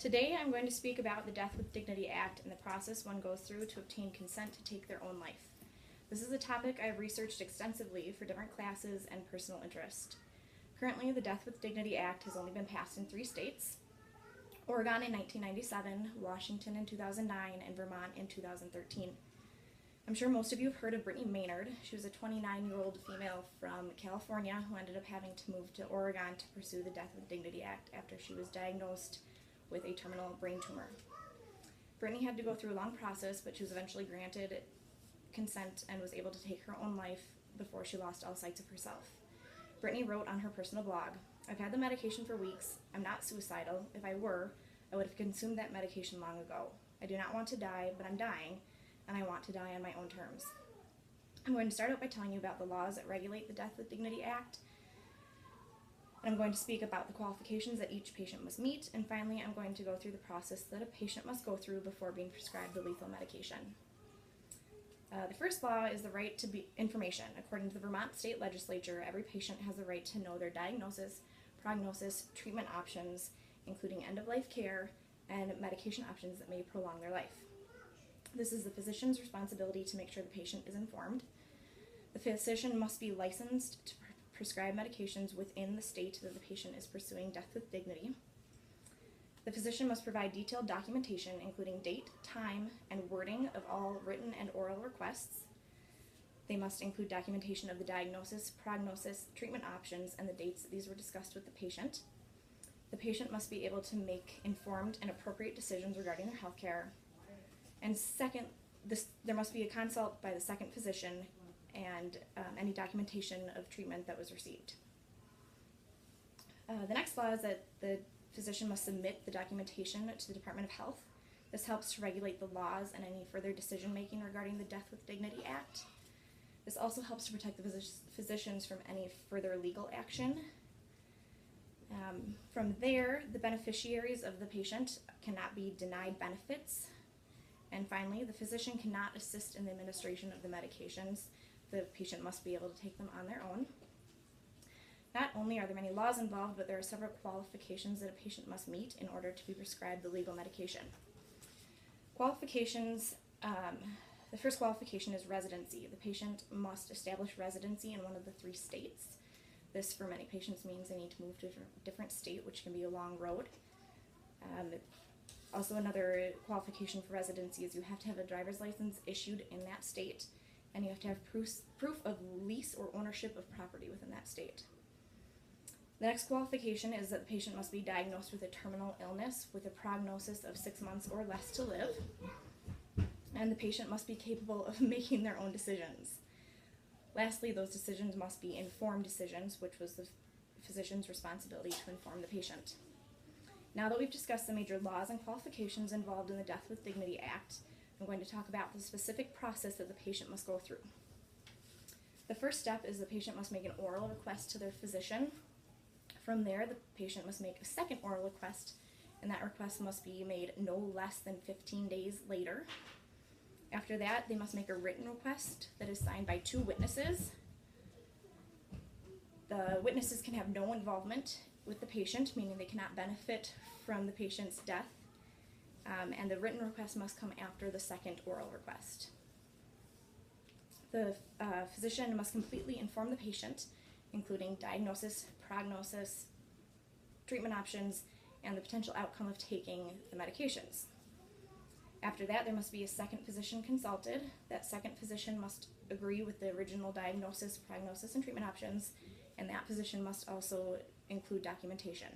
Today I'm going to speak about the Death with Dignity Act and the process one goes through to obtain consent to take their own life. This is a topic I've researched extensively for different classes and personal interest. Currently, the Death with Dignity Act has only been passed in 3 states: Oregon in 1997, Washington in 2009, and Vermont in 2013. I'm sure most of you have heard of Brittany Maynard. She was a 29-year-old female from California who ended up having to move to Oregon to pursue the Death with Dignity Act after she was diagnosed with a terminal brain tumor. Brittany had to go through a long process, but she was eventually granted consent and was able to take her own life before she lost all sight of herself. Brittany wrote on her personal blog, "I've had the medication for weeks. I'm not suicidal. If I were, I would have consumed that medication long ago. I do not want to die, but I'm dying, and I want to die on my own terms." I'm going to start out by telling you about the laws that regulate the Death with Dignity Act. I'm going to speak about the qualifications that each patient must meet, and finally I'm going to go through the process that a patient must go through before being prescribed the lethal medication. The first law is the right to information. According to the Vermont State Legislature, every patient has the right to know their diagnosis, prognosis, treatment options, including end-of-life care, and medication options that may prolong their life. This is the physician's responsibility to make sure the patient is informed. The physician must be licensed to prescribe medications within the state that the patient is pursuing death with dignity. The physician must provide detailed documentation, including date, time, and wording of all written and oral requests. They must include documentation of the diagnosis, prognosis, treatment options, and the dates that these were discussed with the patient. The patient must be able to make informed and appropriate decisions regarding their health care. And second, there must be a consult by the second physician and any documentation of treatment that was received. The next law is that the physician must submit the documentation to the Department of Health. This helps to regulate the laws and any further decision making regarding the Death with Dignity Act. This also helps to protect the physicians from any further legal action. From there, the beneficiaries of the patient cannot be denied benefits. And finally, the physician cannot assist in the administration of the medications. The patient must be able to take them on their own. Not only are there many laws involved, but there are several qualifications that a patient must meet in order to be prescribed the legal medication. Qualifications, the first qualification is residency. The patient must establish residency in one of the 3 states. This, for many patients, means they need to move to a different state, which can be a long road. Also, another qualification for residency is you have to have a driver's license issued in that state, and you have to have proof of lease or ownership of property within that state. The next qualification is that the patient must be diagnosed with a terminal illness with a prognosis of 6 months or less to live, and the patient must be capable of making their own decisions. Lastly, those decisions must be informed decisions, which was the physician's responsibility to inform the patient. Now that we've discussed the major laws and qualifications involved in the Death with Dignity Act, I'm going to talk about the specific process that the patient must go through. The first step is the patient must make an oral request to their physician. From there, the patient must make a second oral request, and that request must be made no less than 15 days later. After that, they must make a written request that is signed by 2 witnesses. The witnesses can have no involvement with the patient, meaning they cannot benefit from the patient's death, and the written request must come after the second oral request. The physician must completely inform the patient, including diagnosis, prognosis, treatment options, and the potential outcome of taking the medications. After that, there must be a second physician consulted. That second physician must agree with the original diagnosis, prognosis, and treatment options, and that physician must also include documentation.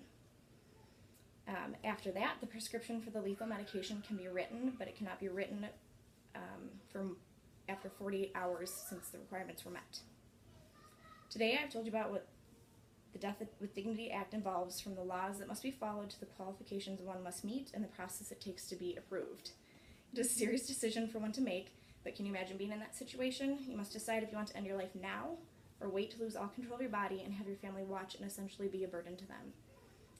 After that, the prescription for the lethal medication can be written, but it cannot be written after 48 hours since the requirements were met. Today I've told you about what the Death with Dignity Act involves, from the laws that must be followed to the qualifications one must meet and the process it takes to be approved. It is a serious decision for one to make, but can you imagine being in that situation? You must decide if you want to end your life now or wait to lose all control of your body and have your family watch and essentially be a burden to them.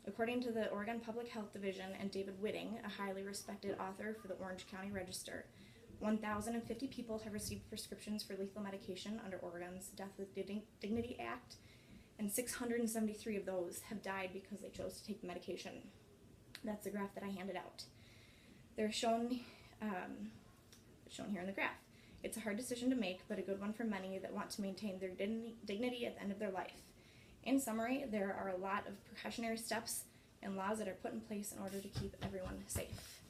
According to the Oregon Public Health Division and David Whitting, a highly respected author for the Orange County Register, 1,050 people have received prescriptions for lethal medication under Oregon's Death with Dignity Act, and 673 of those have died because they chose to take the medication. That's the graph that I handed out. They're shown here in the graph. It's a hard decision to make, but a good one for many that want to maintain their dignity at the end of their life. In summary, there are a lot of precautionary steps and laws that are put in place in order to keep everyone safe.